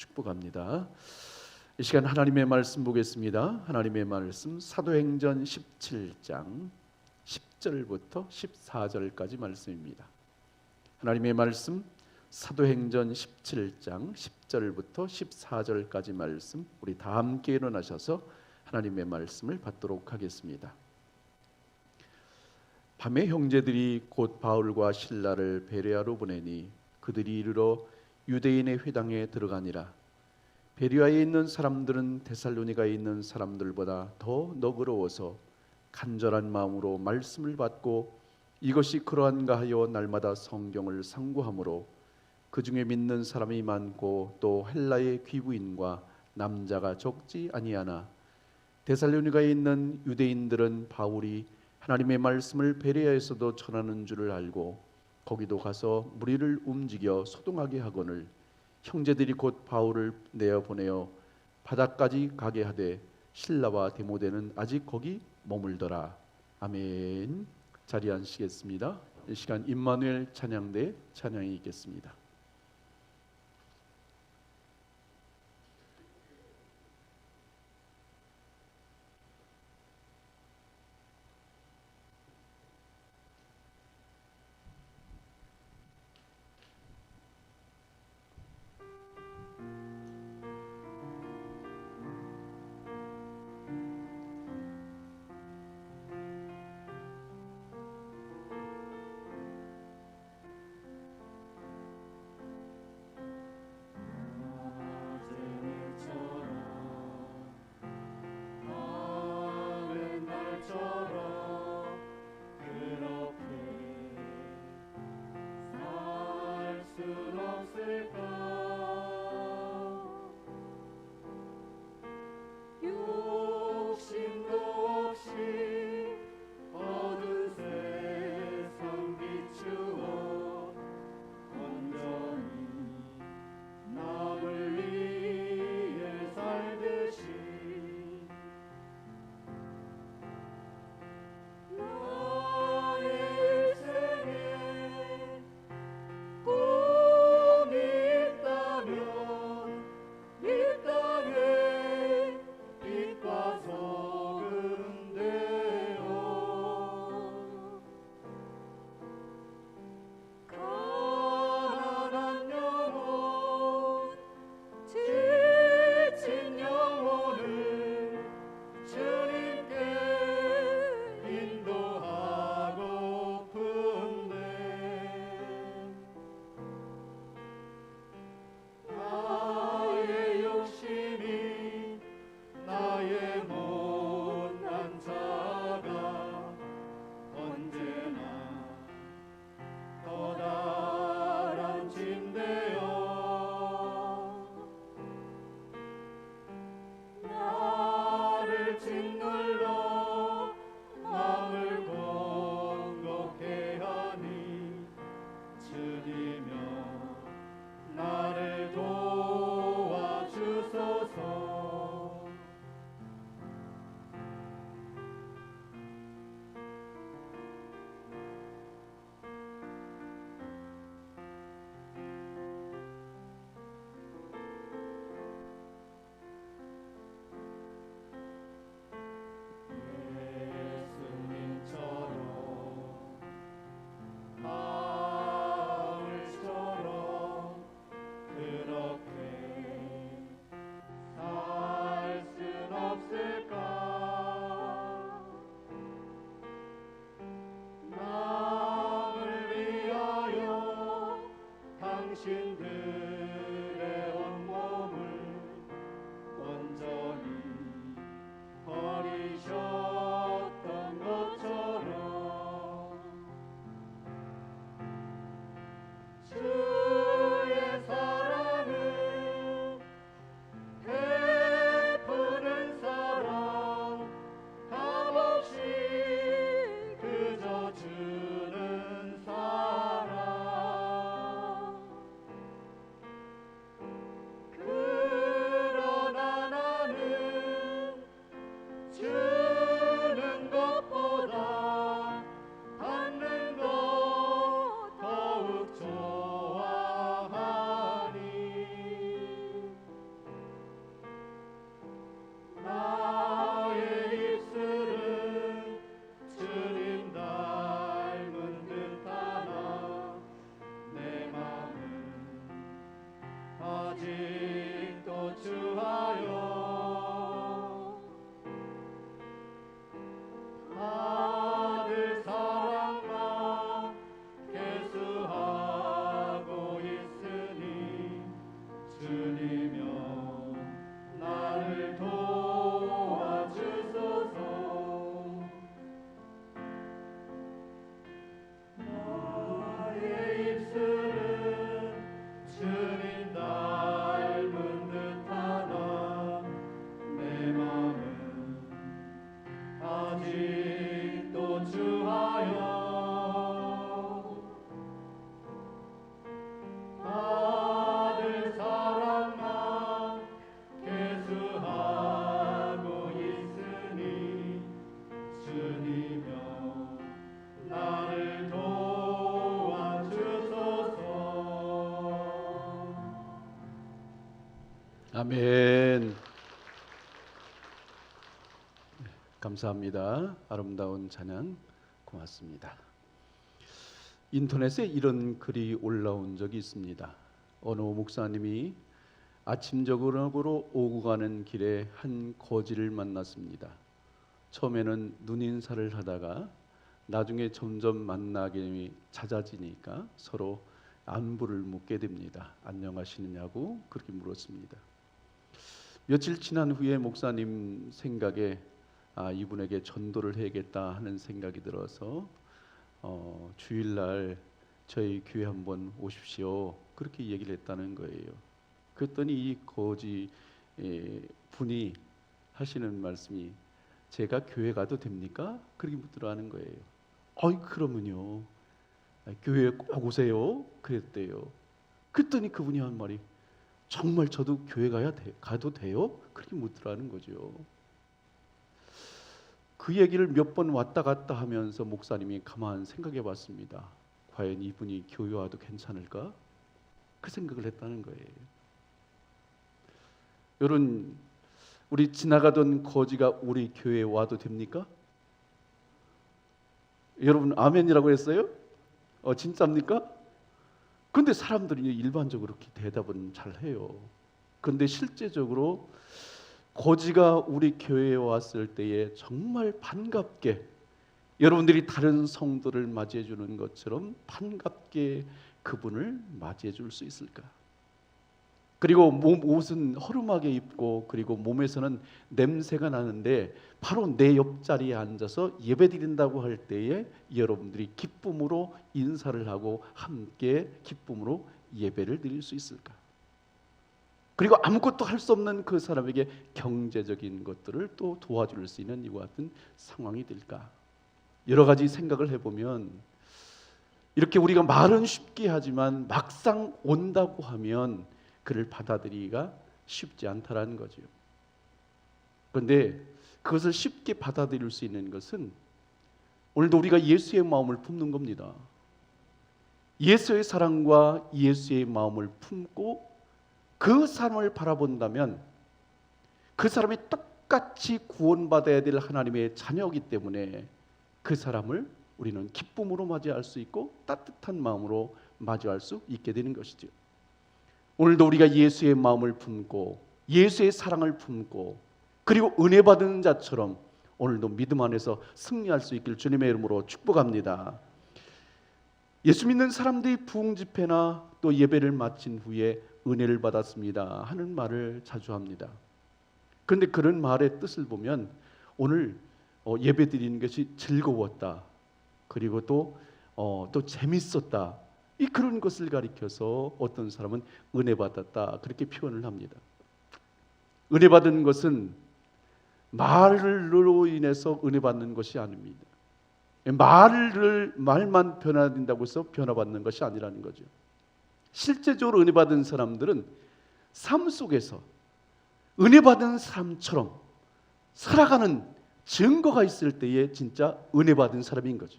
축복합니다. 이 시간 하나님의 말씀 보겠습니다. 하나님의 말씀 사도행전 17장 10절부터 14절까지 말씀입니다. 하나님의 말씀 사도행전 17장 10절부터 14절까지 말씀, 우리 다 함께 일어나셔서 하나님의 말씀을 받도록 하겠습니다. 밤에 형제들이 곧 바울과 실라를 베레아로 보내니 그들이 이르러 유대인의 회당에 들어가니라. 베레아에 있는 사람들은 데살로니가에 있는 사람들보다 더 너그러워서 간절한 마음으로 말씀을 받고 이것이 그러한가 하여 날마다 성경을 상고하므로 그 중에 믿는 사람이 많고 또 헬라의 귀부인과 남자가 적지 아니하나 데살로니가에 있는 유대인들은 바울이 하나님의 말씀을 베레아에서도 전하는 줄을 알고 거기도 가서 무리를 움직여 소동하게 하거늘 형제들이 곧 바울을 내어 보내어 바다까지 가게 하되 실라와 디모데는 아직 거기 머물더라. 아멘. 자리에 앉으시겠습니다. 이 시간 임마누엘 찬양대 찬양이 있겠습니다. 주님이여 나를 도와주소서. 나의 입술은 주님 닮은 듯하나 내 맘은 아직도 주하여 받을 사랑만 계수하고 있으니 주님여 나를 도와주소서. 아멘. 감사합니다. 아름다운 찬양 고맙습니다. 인터넷에 이런 글이 올라온 적이 있습니다. 어느 목사님이 아침 저녁으로 오고 가는 길에 한 거지를 만났습니다. 처음에는 눈인사를 하다가 나중에 점점 만나기 잦아지니까 서로 안부를 묻게 됩니다. 안녕하시느냐고 그렇게 물었습니다. 며칠 지난 후에 목사님 생각에 이분에게 전도를 해야겠다 하는 생각이 들어서 주일날 저희 교회 한번 오십시오 그렇게 얘기를 했다는 거예요. 그랬더니 이 거지 분이 하시는 말씀이 제가 교회 가도 됩니까? 그렇게 묻더라는 거예요. 그러면요 교회에 꼭 오세요 그랬대요. 그랬더니 그분이 한 말이 정말 저도 교회 가도 돼요? 그렇게 묻더라는 거죠. 그 얘기를 몇 번 왔다 갔다 하면서 목사님이 가만 생각해 봤습니다. 과연 이분이 교회 와도 괜찮을까? 그 생각을 했다는 거예요. 여러분, 우리 지나가던 거지가 우리 교회에 와도 됩니까? 여러분 아멘이라고 했어요? 진짜입니까? 근데 사람들이 일반적으로 그렇게 대답은 잘 해요. 근데 실제적으로 거지가 우리 교회에 왔을 때에 정말 반갑게 여러분들이 다른 성도를 맞이해 주는 것처럼 반갑게 그분을 맞이해 줄 수 있을까? 그리고 옷은 허름하게 입고 그리고 몸에서는 냄새가 나는데 바로 내 옆자리에 앉아서 예배드린다고 할 때에 여러분들이 기쁨으로 인사를 하고 함께 기쁨으로 예배를 드릴 수 있을까? 그리고 아무것도 할 수 없는 그 사람에게 경제적인 것들을 또 도와줄 수 있는 이와 같은 상황이 될까? 여러 가지 생각을 해보면 이렇게 우리가 말은 쉽게 하지만 막상 온다고 하면 그를 받아들이기가 쉽지 않다라는 거죠. 그런데 그것을 쉽게 받아들일 수 있는 것은 오늘도 우리가 예수의 마음을 품는 겁니다. 예수의 사랑과 예수의 마음을 품고 그 사람을 바라본다면 그 사람이 똑같이 구원받아야 될 하나님의 자녀이기 때문에 그 사람을 우리는 기쁨으로 맞이할 수 있고 따뜻한 마음으로 맞이할 수 있게 되는 것이죠. 오늘도 우리가 예수의 마음을 품고 예수의 사랑을 품고 그리고 은혜 받은 자처럼 오늘도 믿음 안에서 승리할 수 있길 주님의 이름으로 축복합니다. 예수 믿는 사람들이 부흥 집회나 또 예배를 마친 후에 은혜를 받았습니다 하는 말을 자주 합니다. 그런데 그런 말의 뜻을 보면 오늘 예배 드리는 것이 즐거웠다 그리고 또 재밌었다 이 그런 것을 가리켜서 어떤 사람은 은혜 받았다 그렇게 표현을 합니다. 은혜 받은 것은 말로 인해서 은혜 받는 것이 아닙니다. 말만 변화된다고 해서 변화받는 것이 아니라는 거죠. 실제적으로 은혜 받은 사람들은 삶 속에서 은혜 받은 사람처럼 살아가는 증거가 있을 때에 진짜 은혜 받은 사람인 거죠.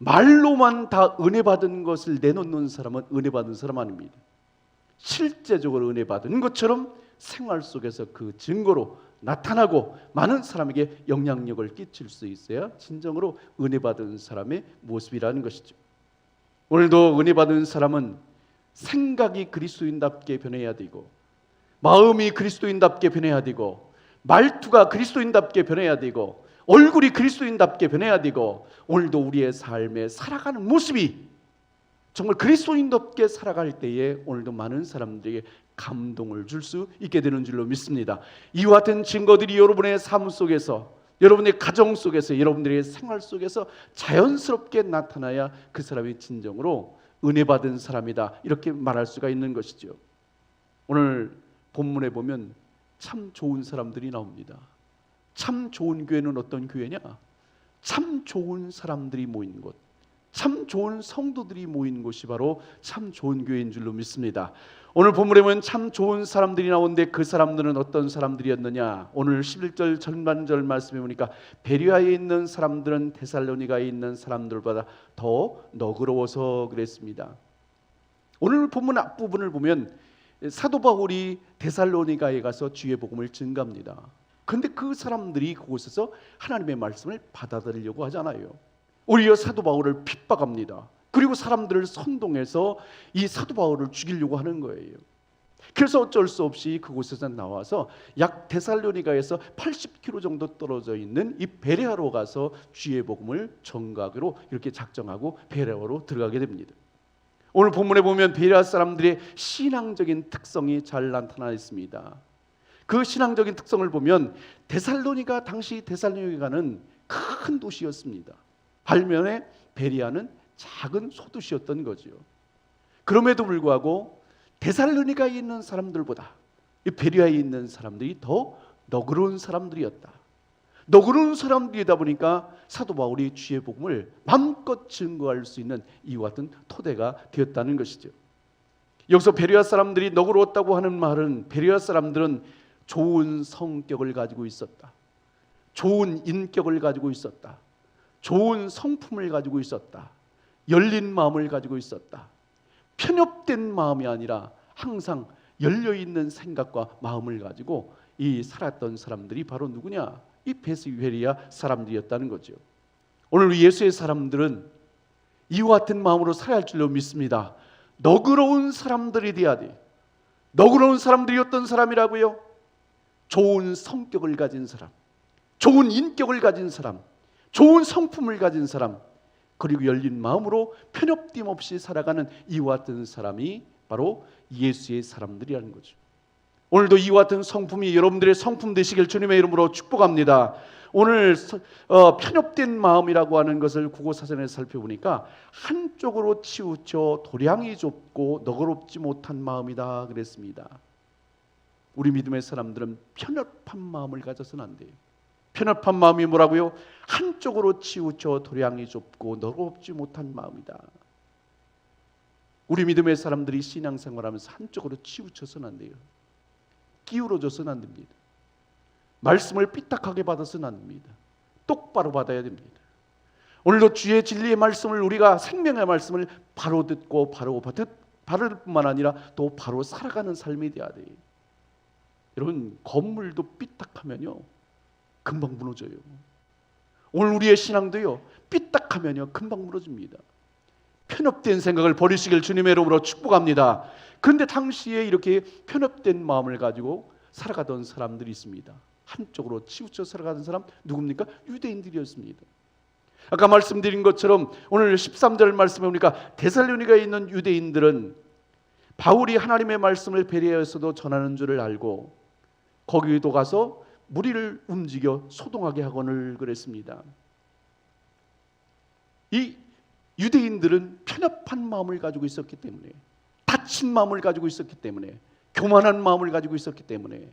말로만 다 은혜 받은 것을 내놓는 사람은 은혜 받은 사람 아닙니다. 실제적으로 은혜 받은 것처럼 생활 속에서 그 증거로 나타나고 많은 사람에게 영향력을 끼칠 수 있어야 진정으로 은혜 받은 사람의 모습이라는 것이죠. 오늘도 은혜 받은 사람은 생각이 그리스도인답게 변해야 되고 마음이 그리스도인답게 변해야 되고 말투가 그리스도인답게 변해야 되고 얼굴이 그리스도인답게 변해야 되고 오늘도 우리의 삶에 살아가는 모습이 정말 그리스도인답게 살아갈 때에 오늘도 많은 사람들에게 감동을 줄 수 있게 되는 줄로 믿습니다. 이와 같은 증거들이 여러분의 삶 속에서, 여러분의 가정 속에서, 여러분들의 생활 속에서 자연스럽게 나타나야 그 사람이 진정으로 은혜 받은 사람이다, 이렇게 말할 수가 있는 것이죠. 오늘 본문에 보면 참 좋은 사람들이 나옵니다. 참 좋은 교회는 어떤 교회냐? 참 좋은 사람들이 모이는 곳, 참 좋은 성도들이 모이는 곳이 바로 참 좋은 교회인 줄로 믿습니다. 오늘 본문에 보면 참 좋은 사람들이 나오는데 그 사람들은 어떤 사람들이었느냐? 오늘 11절 전반절 말씀해 보니까 베레아에 있는 사람들은 데살로니가에 있는 사람들보다 더 너그러워서 그랬습니다. 오늘 본문 앞부분을 보면 사도 바울이 데살로니가에 가서 주의 복음을 증가합니다. 그런데 그 사람들이 그곳에서 하나님의 말씀을 받아들이려고 하잖아요. 오히려 사도 바울을 핍박합니다. 그리고 사람들을 선동해서 이 사도 바울을 죽이려고 하는 거예요. 그래서 어쩔 수 없이 그곳에서 나와서 약 데살로니가에서 80km 정도 떨어져 있는 이 베레아로 가서 주의 복음을 전가하기로 이렇게 작정하고 베레아로 들어가게 됩니다. 오늘 본문에 보면 베레아 사람들의 신앙적인 특성이 잘 나타나 있습니다. 그 신앙적인 특성을 보면 데살로니가, 당시 데살로니가는 큰 도시였습니다. 반면에 베레아는 작은 소도시였던 거죠. 그럼에도 불구하고 데살로니가에 있는 사람들보다 이 베레아에 있는 사람들이 더 너그러운 사람들이었다. 너그러운 사람들이다 보니까 사도 바울이 주의 복음을 마음껏 증거할 수 있는 이와 같은 토대가 되었다는 것이죠. 여기서 베레아 사람들이 너그러웠다고 하는 말은 베레아 사람들은 좋은 성격을 가지고 있었다, 좋은 인격을 가지고 있었다, 좋은 성품을 가지고 있었다, 열린 마음을 가지고 있었다. 편협된 마음이 아니라 항상 열려있는 생각과 마음을 가지고 이 살았던 사람들이 바로 누구냐? 이 베레아 사람들이었다는 거죠. 오늘 예수의 사람들은 이와 같은 마음으로 살아야 할 줄로 믿습니다. 너그러운 사람들이 되어야 돼. 너그러운 사람들이 어떤 사람이라고요? 좋은 성격을 가진 사람, 좋은 인격을 가진 사람, 좋은 성품을 가진 사람, 그리고 열린 마음으로 편협됨 없이 살아가는 이와 같은 사람이 바로 예수의 사람들이라는 거죠. 오늘도 이와 같은 성품이 여러분들의 성품 되시길 주님의 이름으로 축복합니다. 오늘 편협된 마음이라고 하는 것을 국어사전에 살펴보니까 한쪽으로 치우쳐 도량이 좁고 너그럽지 못한 마음이다 그랬습니다. 우리 믿음의 사람들은 편협한 마음을 가져서는 안 돼요. 편협한 마음이 뭐라고요? 한쪽으로 치우쳐 도량이 좁고 너그럽지 못한 마음이다. 우리 믿음의 사람들이 신앙생활하면서 한쪽으로 치우쳐서는 안 돼요. 기울어져서는 안 됩니다. 말씀을 삐딱하게 받아서는 안 됩니다. 똑바로 받아야 됩니다. 오늘도 주의 진리의 말씀을, 우리가 생명의 말씀을 바로 듣고 바로 바를 뿐만 아니라 또 바로 살아가는 삶이 돼야 돼요. 여러분, 건물도 삐딱하면요 금방 무너져요. 오늘 우리의 신앙도요 삐딱하면요 금방 무너집니다. 편협된 생각을 버리시길 주님의 이름으로 축복합니다. 그런데 당시에 이렇게 편협된 마음을 가지고 살아가던 사람들이 있습니다. 한쪽으로 치우쳐 살아가는 사람 누굽니까? 유대인들이었습니다. 아까 말씀드린 것처럼 오늘 13절 말씀에 보니까 데살로니가에 있는 유대인들은 바울이 하나님의 말씀을 베레아에서도 전하는 줄을 알고 거기도 가서 무리를 움직여 소동하게 하거늘 그랬습니다. 이 유대인들은 편협한 마음을 가지고 있었기 때문에, 다친 마음을 가지고 있었기 때문에, 교만한 마음을 가지고 있었기 때문에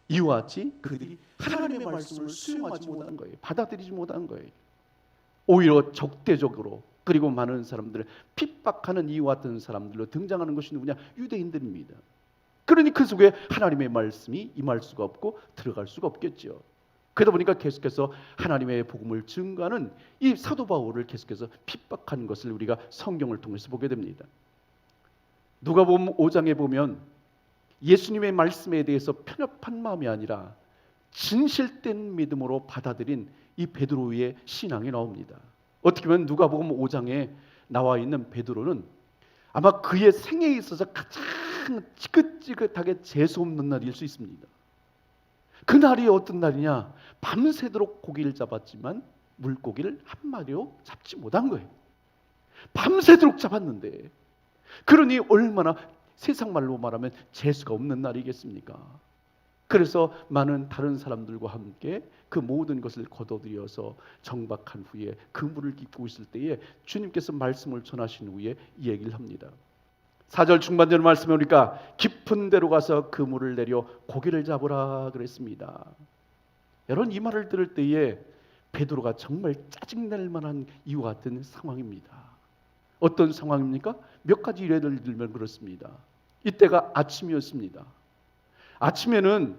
이와 같이 그들이 하나님의 말씀을 수용하지 못한 거예요. 받아들이지 못한 거예요. 오히려 적대적으로, 그리고 많은 사람들을 핍박하는 이와 같은 사람들로 등장하는 것이 누구냐? 유대인들입니다. 그러니 그 속에 하나님의 말씀이 임할 수가 없고 들어갈 수가 없겠죠. 그러다 보니까 계속해서 하나님의 복음을 증거하는 이 사도 바울을 계속해서 핍박하는 것을 우리가 성경을 통해서 보게 됩니다. 누가복음 5장에 보면 예수님의 말씀에 대해서 편협한 마음이 아니라 진실된 믿음으로 받아들인 이 베드로의 신앙이 나옵니다. 어떻게 보면 누가복음 5장에 나와 있는 베드로는 아마 그의 생애에 있어서 가장 지긋지긋하게 재수없는 날일 수 있습니다. 그 날이 어떤 날이냐? 밤새도록 고기를 잡았지만 물고기를 한 마리도 잡지 못한 거예요. 밤새도록 잡았는데, 그러니 얼마나 세상 말로 말하면 재수가 없는 날이겠습니까? 그래서 많은 다른 사람들과 함께 그 모든 것을 거둬들여서 정박한 후에 그물을 깃고 있을 때에 주님께서 말씀을 전하신 후에 이 얘기를 합니다. 4절 중반절 말씀에 보니까 깊은 데로 가서 그물을 내려 고기를 잡으라 그랬습니다. 여러분, 이 말을 들을 때에 베드로가 정말 짜증낼 만한 이와 같은 상황입니다. 어떤 상황입니까? 몇 가지 예를 들면 그렇습니다. 이때가 아침이었습니다. 아침에는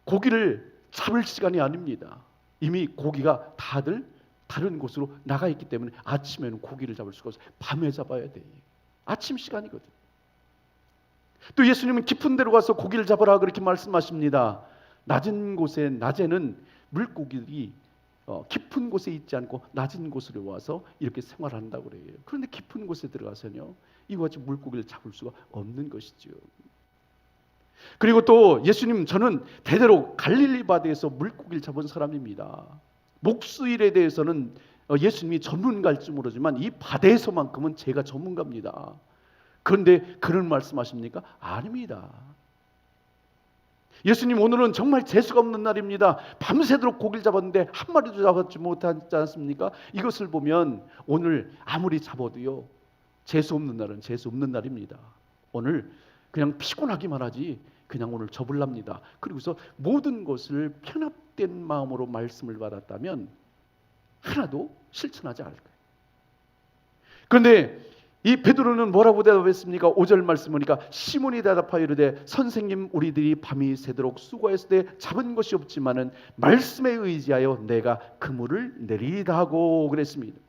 고기를 잡을 시간이 아닙니다. 이미 고기가 다들 다른 곳으로 나가 있기 때문에 아침에는 고기를 잡을 수가 없어요. 밤에 잡아야 돼. 아침 시간이거든. 또 예수님은 깊은 데로 가서 고기를 잡으라 그렇게 말씀하십니다. 낮은 곳에, 낮에는 물고기들이 깊은 곳에 있지 않고 낮은 곳으로 와서 이렇게 생활한다고 그래요. 그런데 깊은 곳에 들어가서는요, 이와 같이 물고기를 잡을 수가 없는 것이죠. 그리고 또 예수님, 저는 대대로 갈릴리 바다에서 물고기를 잡은 사람입니다. 목수일에 대해서는 예수님이 전문가일지 모르지만 이 바다에서만큼은 제가 전문가입니다. 그런데 그런 말씀하십니까? 아닙니다. 예수님, 오늘은 정말 재수가 없는 날입니다. 밤새도록 고기를 잡았는데 한 마리도 잡지 못하지 않습니까? 이것을 보면 오늘 아무리 잡아도요, 재수 없는 날은 재수 없는 날입니다. 오늘 그냥 피곤하기만 하지 그냥 오늘 접을랍니다. 그리고서 모든 것을 편협된 마음으로 말씀을 받았다면 하나도 실천하지 않을 거예요. 그런데 이 베드로는 뭐라고 대답했습니까? 5절 말씀 보니까 시몬이 대답하여 이르되 선생님, 우리들이 밤이 새도록 수고했을 때 잡은 것이 없지만은 말씀에 의지하여 내가 그물을 내리다 하고 그랬습니다.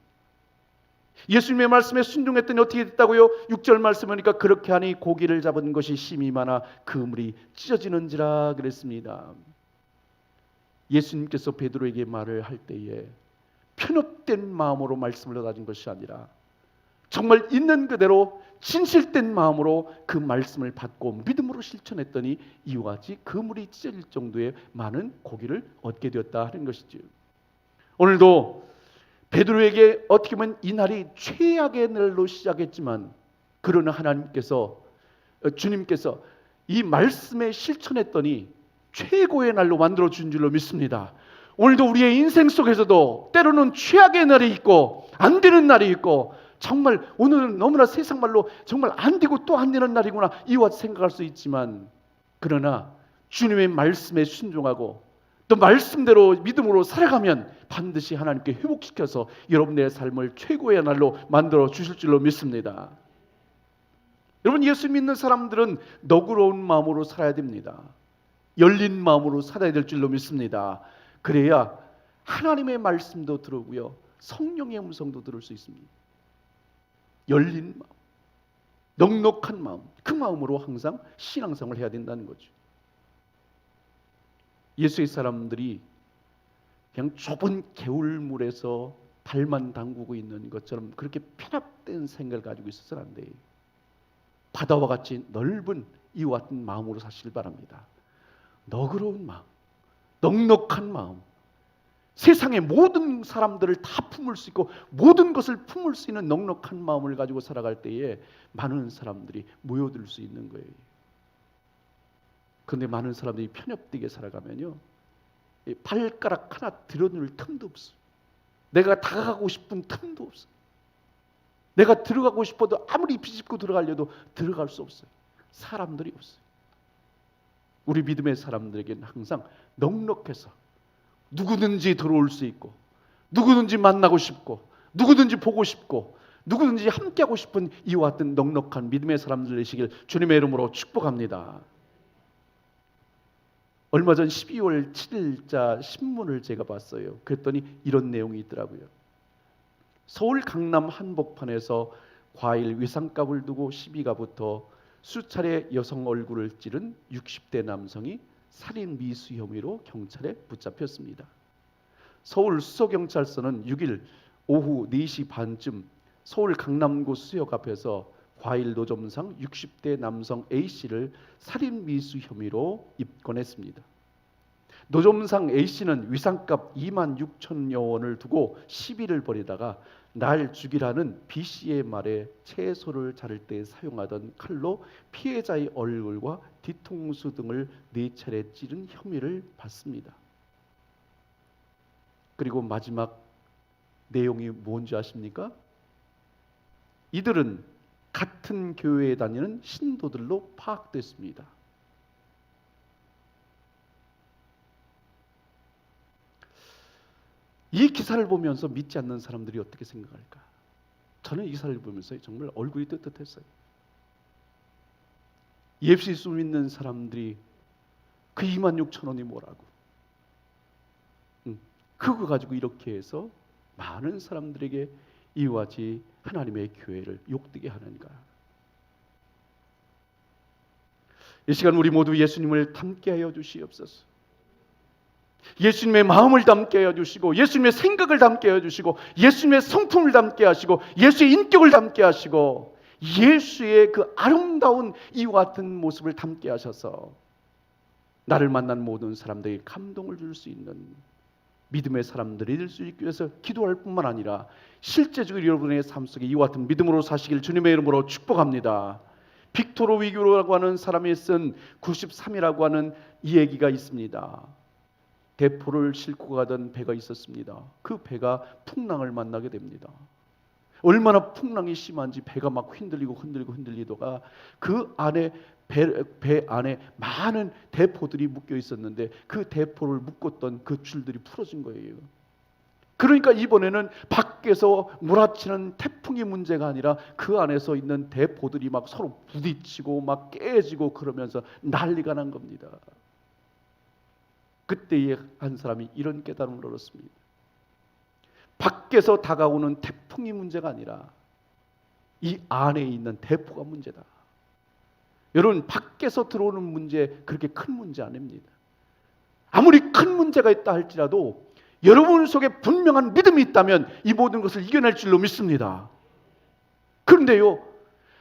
예수님의 말씀에 순종했더니 어떻게 됐다고요? 6절 말씀 보니까 그렇게 하니 고기를 잡은 것이 심히 많아 그물이 찢어지는지라 그랬습니다. 예수님께서 베드로에게 말을 할 때에 편협된 마음으로 말씀을 가진 것이 아니라 정말 있는 그대로 진실된 마음으로 그 말씀을 받고 믿음으로 실천했더니 이와 같이 그물이 찢어질 정도의 많은 고기를 얻게 되었다 하는 것이죠. 오늘도 베드로에게 어떻게 보면 이 날이 최악의 날로 시작했지만 그러나 하나님께서, 주님께서 이 말씀에 실천했더니 최고의 날로 만들어 준 줄로 믿습니다. 오늘도 우리의 인생 속에서도 때로는 최악의 날이 있고 안 되는 날이 있고 정말 오늘은 너무나 세상 말로 정말 안 되고 또 안 되는 날이구나 이와 생각할 수 있지만 그러나 주님의 말씀에 순종하고 또 말씀대로 믿음으로 살아가면 반드시 하나님께 회복시켜서 여러분의 삶을 최고의 날로 만들어 주실 줄로 믿습니다. 여러분, 예수 믿는 사람들은 너그러운 마음으로 살아야 됩니다. 열린 마음으로 살아야 될 줄로 믿습니다. 그래야 하나님의 말씀도 들으고요, 성령의 음성도 들을 수 있습니다. 열린 마음, 넉넉한 마음, 그 마음으로 항상 신앙생활을 해야 된다는 거죠. 예수의 사람들이 그냥 좁은 개울물에서 발만 담그고 있는 것처럼 그렇게 편협된 생각을 가지고 있어서는 안 돼요. 바다와 같이 넓은 이와 같은 마음으로 사시길 바랍니다. 너그러운 마음, 넉넉한 마음, 세상의 모든 사람들을 다 품을 수 있고 모든 것을 품을 수 있는 넉넉한 마음을 가지고 살아갈 때에 많은 사람들이 모여들 수 있는 거예요. 그런데 많은 사람들이 편협되게 살아가면요, 발가락 하나 드러낼 틈도 없어요. 내가 다가가고 싶은 틈도 없어요. 내가 들어가고 싶어도 아무리 비집고 들어가려도 들어갈 수 없어요. 사람들이 없어요. 우리 믿음의 사람들에게는 항상 넉넉해서 누구든지 들어올 수 있고 누구든지 만나고 싶고 누구든지 보고 싶고 누구든지 함께하고 싶은 이와 같은 넉넉한 믿음의 사람들 되시길 주님의 이름으로 축복합니다. 얼마 전 12월 7일자 신문을 제가 봤어요. 그랬더니 이런 내용이 있더라고요. 서울 강남 한복판에서 과일 위상값을 두고 시비가 붙어 수차례 여성 얼굴을 찌른 60대 남성이 살인 미수 혐의로 경찰에 붙잡혔습니다. 서울 수서경찰서는 6일 오후 4시 반쯤 서울 강남구 수역 앞에서 과일 노점상 60대 남성 A씨를 살인 미수 혐의로 입건했습니다. 노점상 A씨는 위상값 2만 6천여 원을 두고 시비를 벌이다가 날 죽이라는 BC의 말에 채소를 자를 때 사용하던 칼로 피해자의 얼굴과 뒤통수 등을 4차례 찌른 혐의를 받습니다. 그리고 마지막 내용이 뭔지 아십니까? 이들은 같은 교회에 다니는 신도들로 파악됐습니다. 이 기사를 보면서 믿지 않는 사람들이 어떻게 생각할까? 저는 이 기사를 보면서 정말 얼굴이 뜨뜻했어요. 예수 믿는 사람들이 그 26,000원이 뭐라고? 그거 가지고 이렇게 해서 많은 사람들에게 이와 같이 하나님의 교회를 욕되게 하는가? 이 시간 우리 모두 예수님을 닮게 하여 주시옵소서. 예수님의 마음을 담게 하여 주시고, 예수님의 생각을 담게 하여 주시고, 예수님의 성품을 담게 하시고, 예수의 인격을 담게 하시고, 예수의 그 아름다운 이와 같은 모습을 담게 하셔서 나를 만난 모든 사람들에게 감동을 줄 수 있는 믿음의 사람들이 될 수 있기 위해서 기도할 뿐만 아니라 실제적으로 여러분의 삶 속에 이와 같은 믿음으로 사시길 주님의 이름으로 축복합니다. 빅토르 위교라고 하는 사람이 쓴 93이라고 하는 이 얘기가 있습니다. 대포를 싣고 가던 배가 있었습니다. 그 배가 풍랑을 만나게 됩니다. 얼마나 풍랑이 심한지 배가 막 흔들리다가 그 안에 배 안에 많은 대포들이 묶여 있었는데 그 대포를 묶었던 그 줄들이 풀어진 거예요. 그러니까 이번에는 밖에서 몰아치는 태풍이 문제가 아니라 그 안에서 있는 대포들이 막 서로 부딪히고 막 깨지고 그러면서 난리가 난 겁니다. 그때에 한 사람이 이런 깨달음을 얻었습니다. 밖에서 다가오는 태풍이 문제가 아니라 이 안에 있는 대포가 문제다. 여러분, 밖에서 들어오는 문제 그렇게 큰 문제 아닙니다. 아무리 큰 문제가 있다 할지라도 여러분 속에 분명한 믿음이 있다면 이 모든 것을 이겨낼 줄로 믿습니다. 그런데요,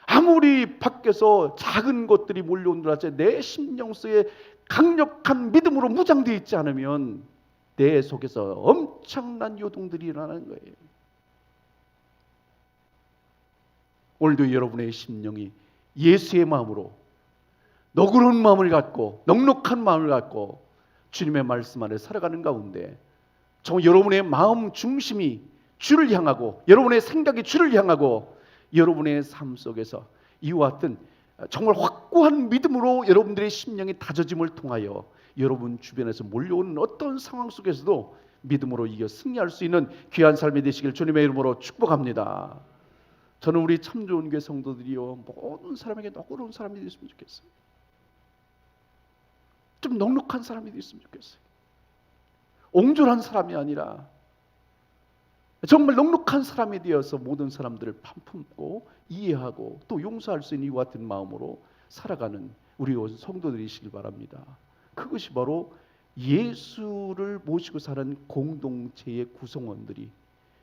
아무리 밖에서 작은 것들이 몰려온다 할지 내 심령 속에 강력한 믿음으로 무장되어 있지 않으면 내 속에서 엄청난 요동들이 일어나는 거예요. 오늘도 여러분의 심령이 예수의 마음으로 너그러운 마음을 갖고 넉넉한 마음을 갖고 주님의 말씀 안에 살아가는 가운데 정말 여러분의 마음 중심이 주를 향하고 여러분의 생각이 주를 향하고 여러분의 삶 속에서 이와 같은 정말 확고한 믿음으로 여러분들의 심령의 다져짐을 통하여 여러분 주변에서 몰려오는 어떤 상황 속에서도 믿음으로 이겨 승리할 수 있는 귀한 삶이 되시길 주님의 이름으로 축복합니다. 저는 우리 참 좋은 교회 성도들이요, 모든 사람에게 너그러운 사람이 되었으면 좋겠어요. 좀 넉넉한 사람이 되었으면 좋겠어요. 옹졸한 사람이 아니라 정말 넉넉한 사람이 되어서 모든 사람들을 품고 이해하고 또 용서할 수 있는 이와 같은 마음으로 살아가는 우리 성도들이시길 바랍니다. 그것이 바로 예수를 모시고 사는 공동체의 구성원들이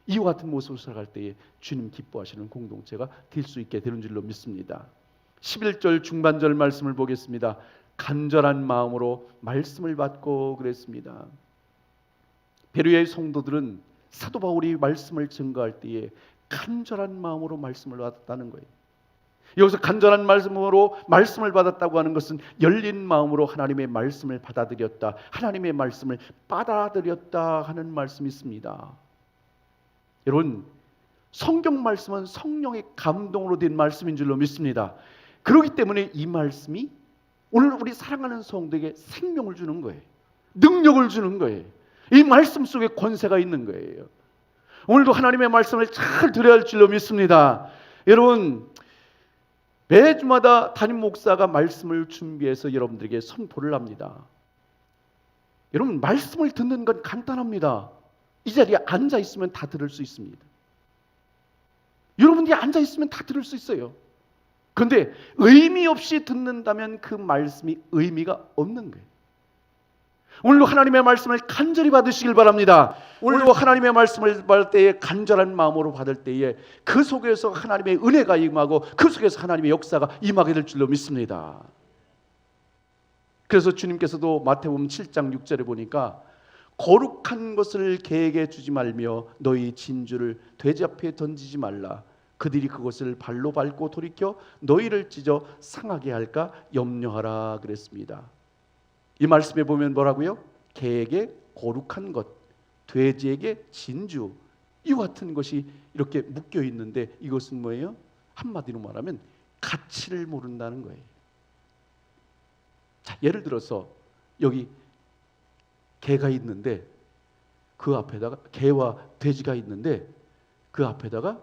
이와 같은 모습으로 살아갈 때에 주님 기뻐하시는 공동체가 될 수 있게 되는 줄로 믿습니다. 11절 중반절 말씀을 보겠습니다. 간절한 마음으로 말씀을 받고 그랬습니다. 베레아의 성도들은 사도 바울이 말씀을 증거할 때에 간절한 마음으로 말씀을 받았다는 거예요. 여기서 간절한 마음으로 말씀을 받았다고 하는 것은 열린 마음으로 하나님의 말씀을 받아들였다, 하나님의 말씀을 받아들였다 하는 말씀이 있습니다. 여러분, 성경 말씀은 성령의 감동으로 된 말씀인 줄로 믿습니다. 그렇기 때문에 이 말씀이 오늘 우리 사랑하는 성도에게 생명을 주는 거예요. 능력을 주는 거예요. 이 말씀 속에 권세가 있는 거예요. 오늘도 하나님의 말씀을 잘 들어야 할 줄로 믿습니다. 여러분, 매주마다 담임 목사가 말씀을 준비해서 여러분들에게 선포를 합니다. 여러분, 말씀을 듣는 건 간단합니다. 이 자리에 앉아 있으면 다 들을 수 있습니다. 여러분들이 앉아 있으면 다 들을 수 있어요. 그런데 의미 없이 듣는다면 그 말씀이 의미가 없는 거예요. 오늘도 하나님의 말씀을 간절히 받으시길 바랍니다. 오늘도 하나님의 말씀을 받을 때에 간절한 마음으로 받을 때에 그 속에서 하나님의 은혜가 임하고 그 속에서 하나님의 역사가 임하게 될 줄로 믿습니다. 그래서 주님께서도 마태복음 7장 6절에 보니까 거룩한 것을 개에게 주지 말며 너희 진주를 돼지 앞에 던지지 말라. 그들이 그것을 발로 밟고 돌이켜 너희를 찢어 상하게 할까 염려하라 그랬습니다. 이 말씀에 보면 뭐라고요? 개에게 거룩한 것, 돼지에게 진주, 이와 같은 것이 이렇게 묶여 있는데 이것은 뭐예요? 한마디로 말하면 가치를 모른다는 거예요. 자, 예를 들어서 여기 개가 있는데 그 앞에다가 개와 돼지가 있는데 그 앞에다가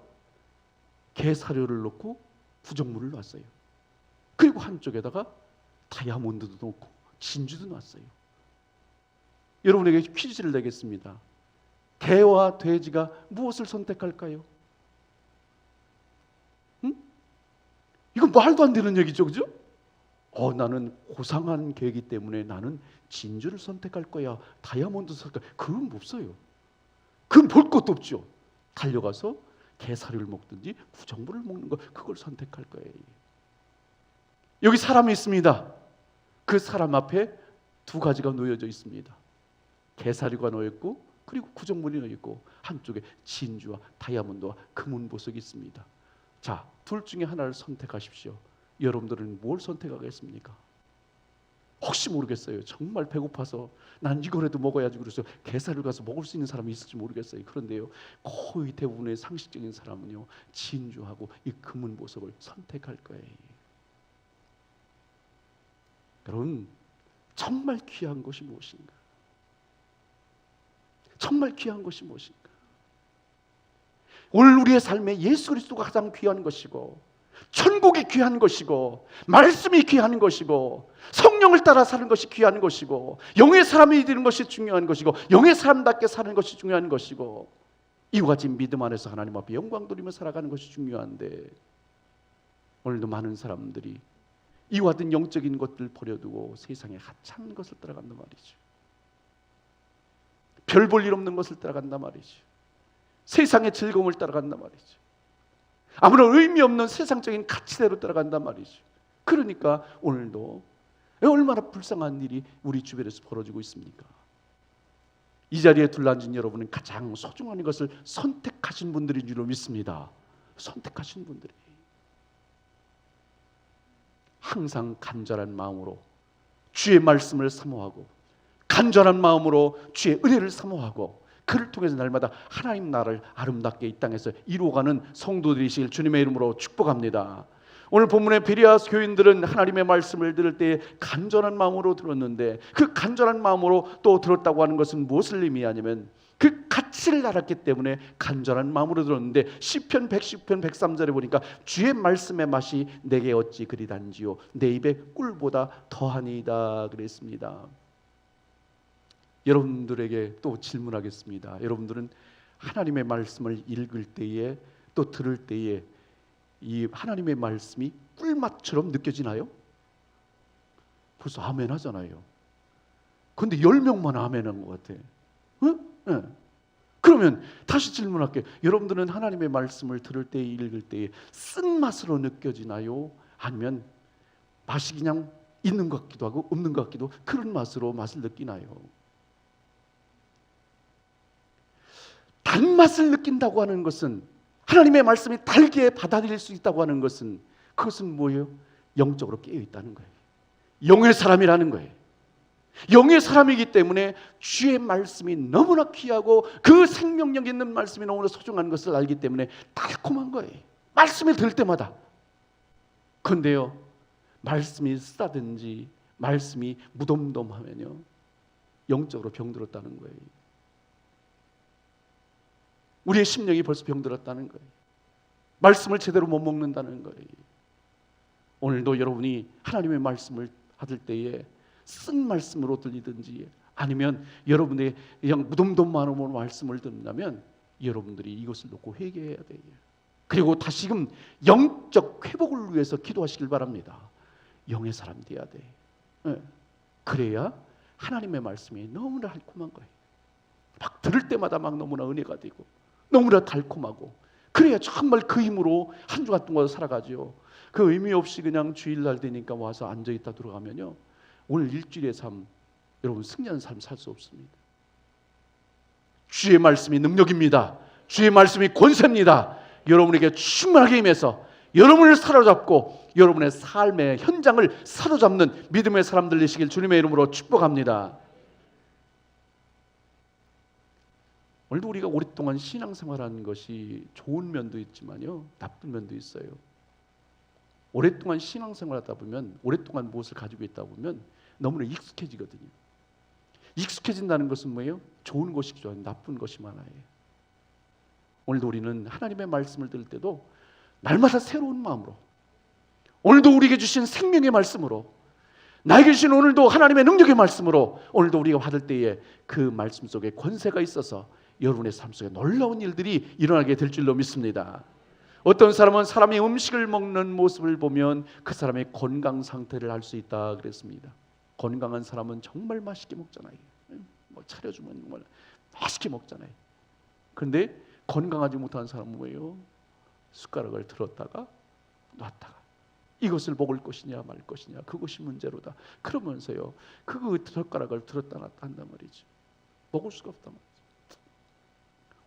개 사료를 넣고 구정물을 놨어요. 그리고 한쪽에다가 다이아몬드도 넣고 진주도 놨어요. 여러분에게 퀴즈를 내겠습니다. 개와 돼지가 무엇을 선택할까요? 응? 이건 말도 안 되는 얘기죠, 그죠? 나는 고상한 개이기 때문에 나는 진주를 선택할 거야. 다이아몬드 선택할 거야. 그건 없어요. 그건 볼 것도 없죠. 달려가서 개사료를 먹든지 구정물을 먹는 거, 그걸 선택할 거예요. 여기 사람이 있습니다. 그 사람 앞에 두 가지가 놓여져 있습니다. 개사료가 놓여 있고 그리고 구정물이 놓여 있고 한쪽에 진주와 다이아몬드와 금은 보석이 있습니다. 자, 둘 중에 하나를 선택하십시오. 여러분들은 뭘 선택하겠습니까? 혹시 모르겠어요. 정말 배고파서 난 이거라도 먹어야지 그래서 게살을 가서 먹을 수 있는 사람이 있을지 모르겠어요. 그런데요, 거의 대부분의 상식적인 사람은요, 진주하고 이 금은 보석을 선택할 거예요. 여러분, 정말 귀한 것이 무엇인가? 정말 귀한 것이 무엇인가? 오늘 우리의 삶에 예수 그리스도가 가장 귀한 것이고, 천국이 귀한 것이고, 말씀이 귀한 것이고, 성령을 따라 사는 것이 귀한 것이고, 영의 사람이 되는 것이 중요한 것이고, 영의 사람답게 사는 것이 중요한 것이고, 이와 같이 믿음 안에서 하나님 앞에 영광 돌리며 살아가는 것이 중요한데, 오늘도 많은 사람들이 이와 같은 영적인 것들을 버려두고 세상에 하찮은 것을 따라간단 말이죠. 별 볼 일 없는 것을 따라간단 말이죠. 세상의 즐거움을 따라간단 말이죠. 아무런 의미 없는 세상적인 가치대로 따라간단 말이죠. 그러니까 오늘도 얼마나 불쌍한 일이 우리 주변에서 벌어지고 있습니까? 이 자리에 둘러앉은 여러분은 가장 소중한 것을 선택하신 분들인 줄로 믿습니다. 선택하신 분들이 항상 간절한 마음으로 주의 말씀을 사모하고, 간절한 마음으로 주의 은혜를 사모하고, 그를 통해서 날마다 하나님 나라를 아름답게 이 땅에서 이루어가는 성도들이시길 주님의 이름으로 축복합니다. 오늘 본문의 베레아 교인들은 하나님의 말씀을 들을 때 간절한 마음으로 들었는데, 그 간절한 마음으로 또 들었다고 하는 것은 무엇을 의미하냐면 그 가치를 알았기 때문에 간절한 마음으로 들었는데, 시편 110편 103절에 보니까 주의 말씀의 맛이 내게 어찌 그리 단지요 내 입에 꿀보다 더하니이다 그랬습니다. 여러분들에게 또 질문하겠습니다. 여러분들은 하나님의 말씀을 읽을 때에 또 들을 때에 이 하나님의 말씀이 꿀맛처럼 느껴지나요? 벌써 아멘 하잖아요. 그런데 10명만 아멘한 것 같아. 응? 네. 그러면 다시 질문할게요. 여러분들은 하나님의 말씀을 들을 때, 읽을 때에 쓴맛으로 느껴지나요? 아니면 맛이 그냥 있는 것 같기도 하고 없는 것 같기도, 그런 맛으로 맛을 느끼나요? 단맛을 느낀다고 하는 것은, 하나님의 말씀이 달게 받아들일 수 있다고 하는 것은, 그것은 뭐예요? 영적으로 깨어있다는 거예요. 영의 사람이라는 거예요. 영의 사람이기 때문에 주의 말씀이 너무나 귀하고 그 생명력 있는 말씀이 너무나 소중한 것을 알기 때문에 달콤한 거예요. 말씀을 들을 때마다. 그런데요, 말씀이 쓰다든지 말씀이 무덤덤하면요, 영적으로 병들었다는 거예요. 우리의 심령이 벌써 병들었다는 거예요. 말씀을 제대로 못 먹는다는 거예요. 오늘도 여러분이 하나님의 말씀을 받을 때에 쓴 말씀으로 들리든지, 아니면 여러분의 그냥 무덤덤한 말씀을 듣는다면 여러분들이 이것을 놓고 회개해야 돼요. 그리고 다시금 영적 회복을 위해서 기도하시길 바랍니다. 영의 사람 돼야 돼. 네. 그래야 하나님의 말씀이 너무나 달콤한 거예요. 막 들을 때마다 막 너무나 은혜가 되고 너무나 달콤하고, 그래야 정말 그 힘으로 한 주간 동안 살아가죠. 그 의미 없이 그냥 주일날 되니까 와서 앉아있다 들어가면요, 오늘 일주일의 삶, 여러분 승리하는 삶 살 수 없습니다. 주의 말씀이 능력입니다. 주의 말씀이 권세입니다. 여러분에게 충만하게 임해서 여러분을 사로잡고 여러분의 삶의 현장을 사로잡는 믿음의 사람들 되시길 주님의 이름으로 축복합니다. 오늘도 우리가 오랫동안 신앙생활하는 것이 좋은 면도 있지만요, 나쁜 면도 있어요. 오랫동안 신앙생활하다 보면, 오랫동안 무엇을 가지고 있다 보면 너무나 익숙해지거든요. 익숙해진다는 것은 뭐예요? 좋은 것이죠, 나쁜 것이 많아요. 오늘도 우리는 하나님의 말씀을 들을 때도 날마다 새로운 마음으로, 오늘도 우리에게 주신 생명의 말씀으로, 나에게 주신 오늘도 하나님의 능력의 말씀으로 오늘도 우리가 받을 때에 그 말씀 속에 권세가 있어서 여러분의 삶 속에 놀라운 일들이 일어나게 될 줄로 믿습니다. 어떤 사람은 사람이 음식을 먹는 모습을 보면 그 사람의 건강 상태를 알 수 있다 그랬습니다. 건강한 사람은 정말 맛있게 먹잖아요. 뭐 차려주면 정말 맛있게 먹잖아요. 그런데 건강하지 못한 사람은 뭐예요? 숟가락을 들었다가 놨다가 이것을 먹을 것이냐 말 것이냐, 그것이 문제로다 그러면서요, 그 젓가락을 들었다 놨다 한단 말이죠. 먹을 수가 없단 말이죠.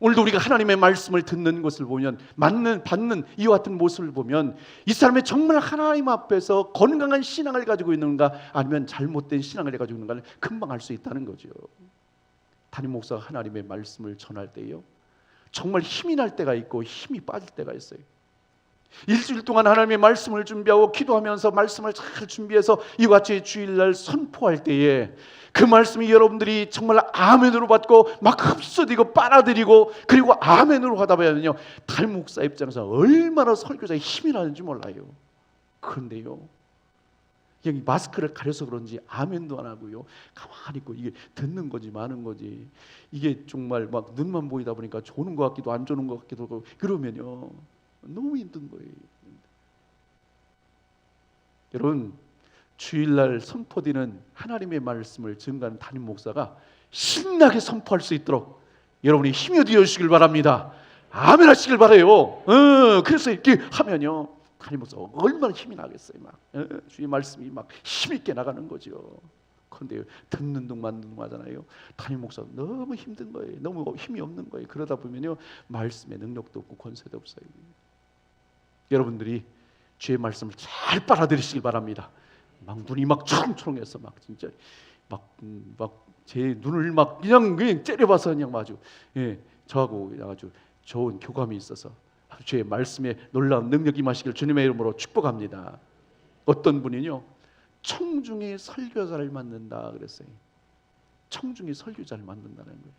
오늘도 우리가 하나님의 말씀을 듣는 것을 보면, 받는 이와 같은 모습을 보면 이 사람이 정말 하나님 앞에서 건강한 신앙을 가지고 있는가, 아니면 잘못된 신앙을 가지고 있는가를 금방 알 수 있다는 거죠. 담임 목사가 하나님의 말씀을 전할 때요, 정말 힘이 날 때가 있고 힘이 빠질 때가 있어요. 일주일 동안 하나님의 말씀을 준비하고 기도하면서 말씀을 잘 준비해서 이와 같이 주일날 선포할 때에 그 말씀이 여러분들이 정말 아멘으로 받고 막 흡수되고 빨아들이고 그리고 아멘으로 하다 보면요, 담임 목사 입장에서 얼마나 설교자의 힘이 나는지 몰라요. 그런데요, 그냥 마스크를 가려서 그런지 아멘도 안 하고요, 가만히 있고 이게 듣는 거지 마는 거지, 이게 정말 막 눈만 보이다 보니까 좋은 것 같기도 안 좋은 것 같기도 하고 그러면요 너무 힘든 거예요. 여러분, 주일날 선포되는 하나님의 말씀을 증거하는 담임 목사가 신나게 선포할 수 있도록 여러분이 힘이 되어 주시길 바랍니다. 아멘 하시길 바라요. 그래서 이렇게 하면요, 담임 목사가 얼마나 힘이 나겠어요. 막 주의 말씀이 막 힘있게 나가는 거죠. 그런데 듣는 둥 맞는 둥 하잖아요. 담임 목사가 너무 힘든 거예요. 너무 힘이 없는 거예요. 그러다 보면요, 말씀의 능력도 없고 권세도 없어요. 여러분들이 주의 말씀을 잘 빨아들이시길 바랍니다. 막 눈이 막 초롱초롱해서 막 진짜 막 제 눈을 막 그냥 째려봐서 그냥 아주 저하고 아주 좋은 교감이 있어서 주의 말씀에 놀라운 능력이 임하시길 주님의 이름으로 축복합니다. 어떤 분이요, 청중이 설교자를 만든다 그랬어요. 청중이 설교자를 만든다는 거예요.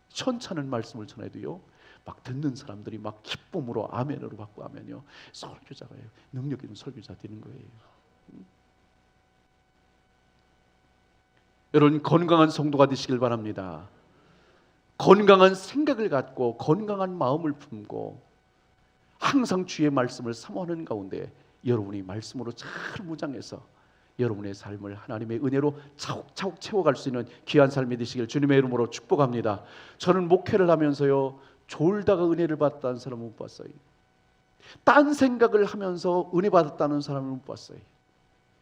천찮은 말씀을 전해도요, 막 듣는 사람들이 막 기쁨으로 아멘으로 받고 하면요, 설교자가 능력 있는 설교자 되는 거예요. 여러분, 건강한 성도가 되시길 바랍니다. 건강한 생각을 갖고 건강한 마음을 품고 항상 주의 말씀을 사모하는 가운데 여러분이 말씀으로 잘 무장해서 여러분의 삶을 하나님의 은혜로 차곡차곡 채워갈 수 있는 귀한 삶이 되시길 주님의 이름으로 축복합니다. 저는 목회를 하면서요, 졸다가 은혜를 받았다는 사람은 못 봤어요. 딴 생각을 하면서 은혜 받았다는 사람은 못 봤어요.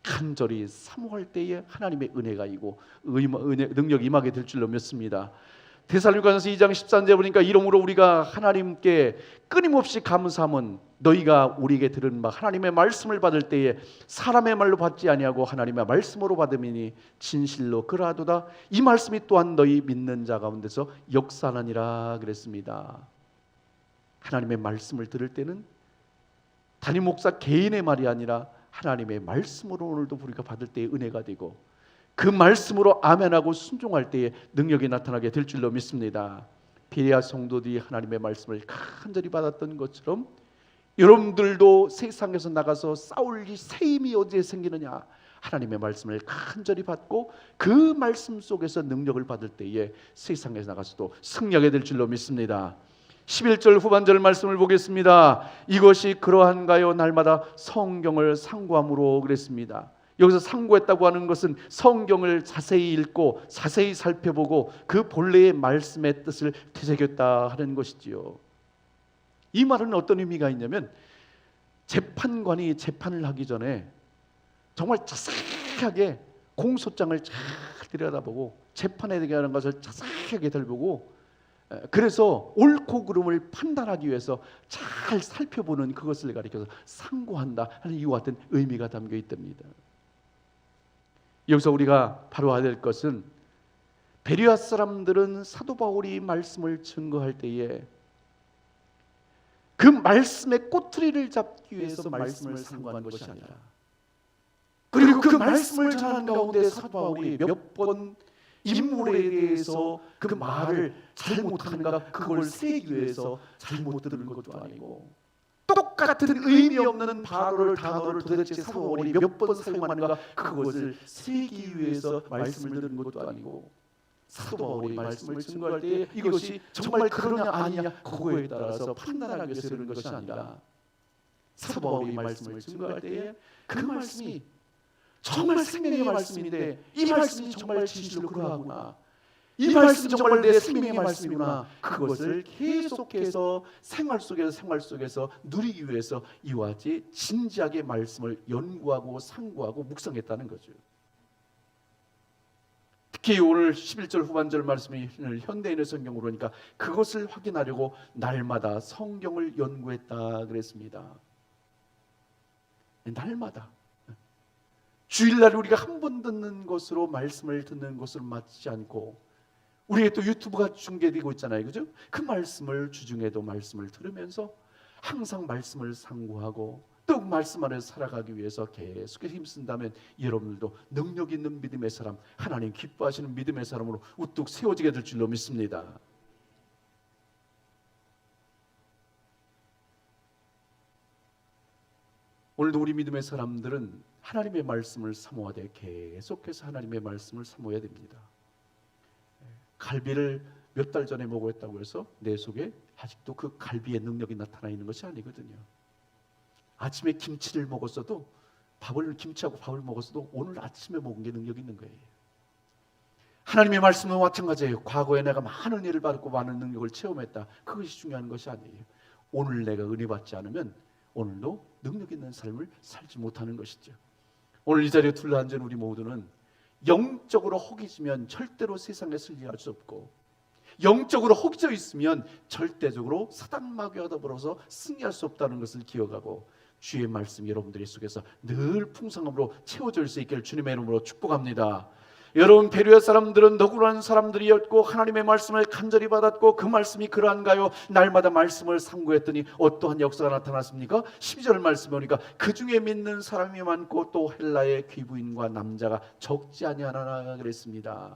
간절히 사모할 때에 하나님의 은혜가 이고 능력이 임하게 될 줄로 믿습니다. 데살로니가서 2장 13절에 보니까 이러므로 우리가 하나님께 끊임없이 감사함은 너희가 우리에게 들은 바 하나님의 말씀을 받을 때에 사람의 말로 받지 아니하고 하나님의 말씀으로 받음이니 진실로 그러하도다. 이 말씀이 또한 너희 믿는 자 가운데서 역사하니라 그랬습니다. 하나님의 말씀을 들을 때는 담임 목사 개인의 말이 아니라 하나님의 말씀으로 오늘도 우리가 받을 때의 은혜가 되고 그 말씀으로 아멘하고 순종할 때에 능력이 나타나게 될 줄로 믿습니다. 베레아 성도들이 하나님의 말씀을 간절히 받았던 것처럼 여러분들도 세상에서 나가서 싸울 새 힘이 어디에 생기느냐, 하나님의 말씀을 간절히 받고 그 말씀 속에서 능력을 받을 때에 세상에 나가서도 승리하게 될 줄로 믿습니다. 11절 후반절 말씀을 보겠습니다. 이것이 그러한가요? 날마다 성경을 상고함으로 그랬습니다. 여기서 상고했다고 하는 것은 성경을 자세히 읽고 자세히 살펴보고 그 본래의 말씀의 뜻을 되새겼다 하는 것이지요. 이 말은 어떤 의미가 있냐면, 재판관이 재판을 하기 전에 정말 자세하게 공소장을 잘 들여다보고 재판에 대한 것을 자세하게 들보고 그래서 옳고 그름을 판단하기 위해서 잘 살펴보는 그것을 가리켜서 상고한다 하는 이와 같은 의미가 담겨 있답니다. 여기서 우리가 바로 알아야 될 것은 베레아 사람들은 사도 바울이 말씀을 증거할 때에 그 말씀의 꼬투리를 잡기 위해서 말씀을 상고한 것이 아니라, 그리고 그 말씀을 전하는 가운데 사도 바울이 몇 번 인물에 대해서 그 말을 잘못하는가 그걸 세기 위해서 잘못 들은 것도 아니고, 똑같은 의미 없는 단어를 도대체 사도 바울이 몇 번 사용하는가 그것을 세기 위해서 말씀을 들은 것도 아니고, 사도 바울이 말씀을 증거할 때 이것이 정말 그러냐 아니냐 그거에 따라서 판단하기 위해서 그런 것이 아니라, 사도 바울이 말씀을 증거할 때에 그 말씀이 정말 생명의 말씀인데 이 말씀이 정말 진실로 그러하구나, 이 말씀이 정말 내 생명의 말씀이구나, 그것을 계속해서 생활 속에서 누리기 위해서 이와 같이 진지하게 말씀을 연구하고 상고하고 묵상했다는 거죠. 특히 오늘 11절 후반절 말씀이 현대인의 성경으로 보니까 그것을 확인하려고 날마다 성경을 연구했다 그랬습니다. 날마다 주일날 우리가 한 번 듣는 것으로 말씀을 듣는 것으로 맞지 않고, 우리의 또 유튜브가 중계되고 있잖아요, 그죠? 그 말씀을 주중에도 말씀을 들으면서 항상 말씀을 상고하고 또 말씀 안에서 살아가기 위해서 계속해서 힘쓴다면 여러분들도 능력 있는 믿음의 사람, 하나님 기뻐하시는 믿음의 사람으로 우뚝 세워지게 될 줄로 믿습니다. 오늘도 우리 믿음의 사람들은 하나님의 말씀을 사모하되 계속해서 하나님의 말씀을 사모해야 됩니다. 갈비를 몇 달 전에 먹었다고 해서 내 속에 아직도 그 갈비의 능력이 나타나 있는 것이 아니거든요. 아침에 김치를 먹었어도 김치하고 밥을 먹었어도 오늘 아침에 먹은 게 능력이 있는 거예요. 하나님의 말씀은 마찬가지예요. 과거에 내가 많은 일을 받고 많은 능력을 체험했다, 그것이 중요한 것이 아니에요. 오늘 내가 은혜 받지 않으면 오늘도 능력 있는 삶을 살지 못하는 것이죠. 오늘 이 자리에 둘러앉은 우리 모두는 영적으로 허기지면 절대로 세상에 승리할 수 없고, 영적으로 허기져 있으면 절대적으로 사단 마귀와 더불어서 승리할 수 없다는 것을 기억하고, 주의 말씀 여러분들의 속에서 늘 풍성함으로 채워질 수 있기를 주님의 이름으로 축복합니다. 여러분, 베레아 사람들은 너구라는 사람들이었고 하나님의 말씀을 간절히 받았고, 그 말씀이 그러한가요? 날마다 말씀을 상고했더니 어떠한 역사가 나타났습니까? 12절 말씀에 보니까 그 중에 믿는 사람이 많고 또 헬라의 귀부인과 남자가 적지 아니하나 그랬습니다.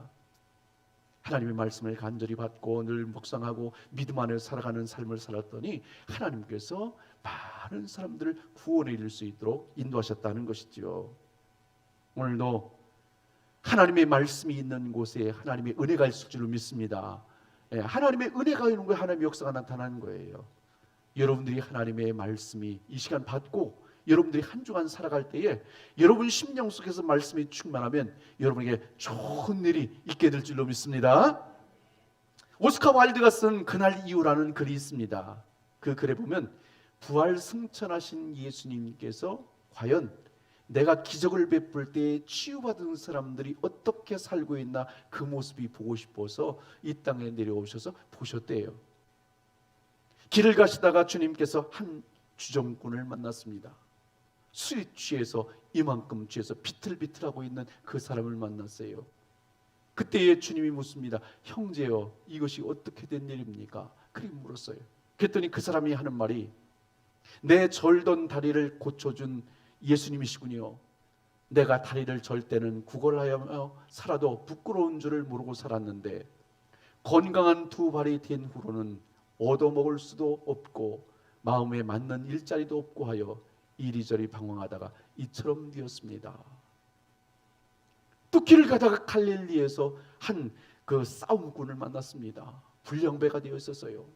하나님의 말씀을 간절히 받고 늘 묵상하고 믿음 안에 살아가는 삶을 살았더니 하나님께서 많은 사람들을 구원에 이를 수 있도록 인도하셨다는 것이지요. 오늘도 하나님의 말씀이 있는 곳에 하나님의 은혜가 있을 줄로 믿습니다. 하나님의 은혜가 있는 곳에 하나님의 역사가 나타나는 거예요. 여러분들이 하나님의 말씀이 이 시간 받고 여러분들이 한 주간 살아갈 때에 여러분 심령 속에서 말씀이 충만하면 여러분에게 좋은 일이 있게 될 줄로 믿습니다. 오스카 와일드가 쓴 그날 이후라는 글이 있습니다. 그 글에 보면 부활 승천하신 예수님께서 과연 내가 기적을 베풀 때 치유받은 사람들이 어떻게 살고 있나 그 모습이 보고 싶어서 이 땅에 내려오셔서 보셨대요. 길을 가시다가 주님께서 한 주정꾼을 만났습니다. 술이 취해서 이만큼 취해서 비틀비틀하고 있는 그 사람을 만났어요. 그때에 주님이 묻습니다. 형제여, 이것이 어떻게 된 일입니까? 그렇게 물었어요. 그랬더니 그 사람이 하는 말이, 내 절던 다리를 고쳐준 예수님이시군요. 내가 다리를 절 때는 구걸하여 살아도 부끄러운 줄을 모르고 살았는데 건강한 두 발이 된 후로는 얻어먹을 수도 없고 마음에 맞는 일자리도 없고 하여 이리저리 방황하다가 이처럼 되었습니다. 또 길을 가다가 갈릴리에서 한 그 싸움꾼을 만났습니다. 불량배가 되어 있었어요.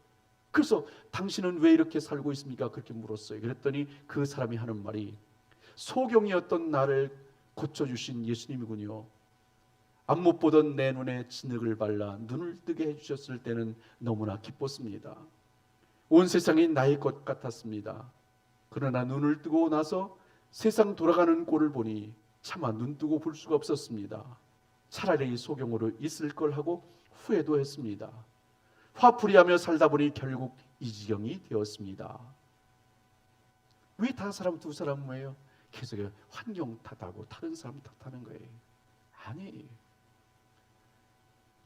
그래서 당신은 왜 이렇게 살고 있습니까? 그렇게 물었어요. 그랬더니 그 사람이 하는 말이, 소경이었던 나를 고쳐주신 예수님이군요. 앞못 보던 내 눈에 진흙을 발라 눈을 뜨게 해주셨을 때는 너무나 기뻤습니다. 온 세상이 나의 것 같았습니다. 그러나 눈을 뜨고 나서 세상 돌아가는 꼴을 보니 차마 눈 뜨고 볼 수가 없었습니다. 차라리 소경으로 있을 걸 하고 후회도 했습니다. 화풀이하며 살다 보니 결국 이 지경이 되었습니다. 왜 다른 사람 두 사람 뭐예요? 계속 환경 탓하고 다른 사람 탓하는 거예요. 아니에요.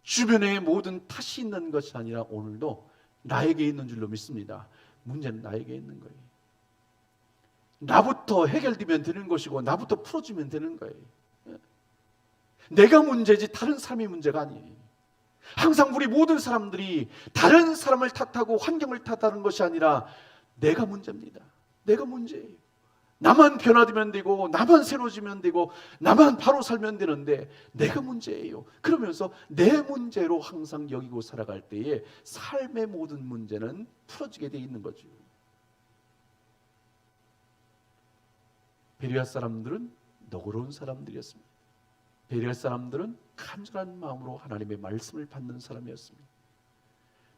주변에 모든 탓이 있는 것이 아니라 오늘도 나에게 있는 줄로 믿습니다. 문제는 나에게 있는 거예요. 나부터 해결되면 되는 것이고 나부터 풀어주면 되는 거예요. 내가 문제지 다른 사람이 문제가 아니에요. 항상 우리 모든 사람들이 다른 사람을 탓하고 환경을 탓하는 것이 아니라 내가 문제입니다. 내가 문제예요. 나만 변화되면 되고 나만 새로워지면 되고 나만 바로 살면 되는데 내가 문제예요. 그러면서 내 문제로 항상 여기고 살아갈 때에 삶의 모든 문제는 풀어지게 돼 있는 거죠. 베레아 사람들은 너그러운 사람들이었습니다. 베레아 사람들은 간절한 마음으로 하나님의 말씀을 받는 사람이었습니다.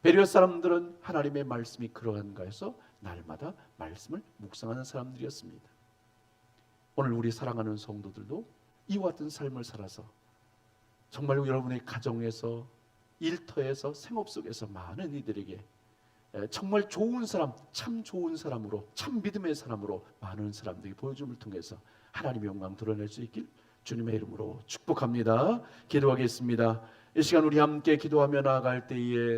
베레아 사람들은 하나님의 말씀이 그러한가 해서 날마다 말씀을 묵상하는 사람들이었습니다. 오늘 우리 사랑하는 성도들도 이와 같은 삶을 살아서 정말 여러분의 가정에서 일터에서 생업 속에서 많은 이들에게 정말 좋은 사람, 참 좋은 사람으로, 참 믿음의 사람으로 많은 사람들이 보여줌을 통해서 하나님의 영광 드러낼 수 있길 주님의 이름으로 축복합니다. 기도하겠습니다. 이 시간 우리 함께 기도하며 나아갈 때에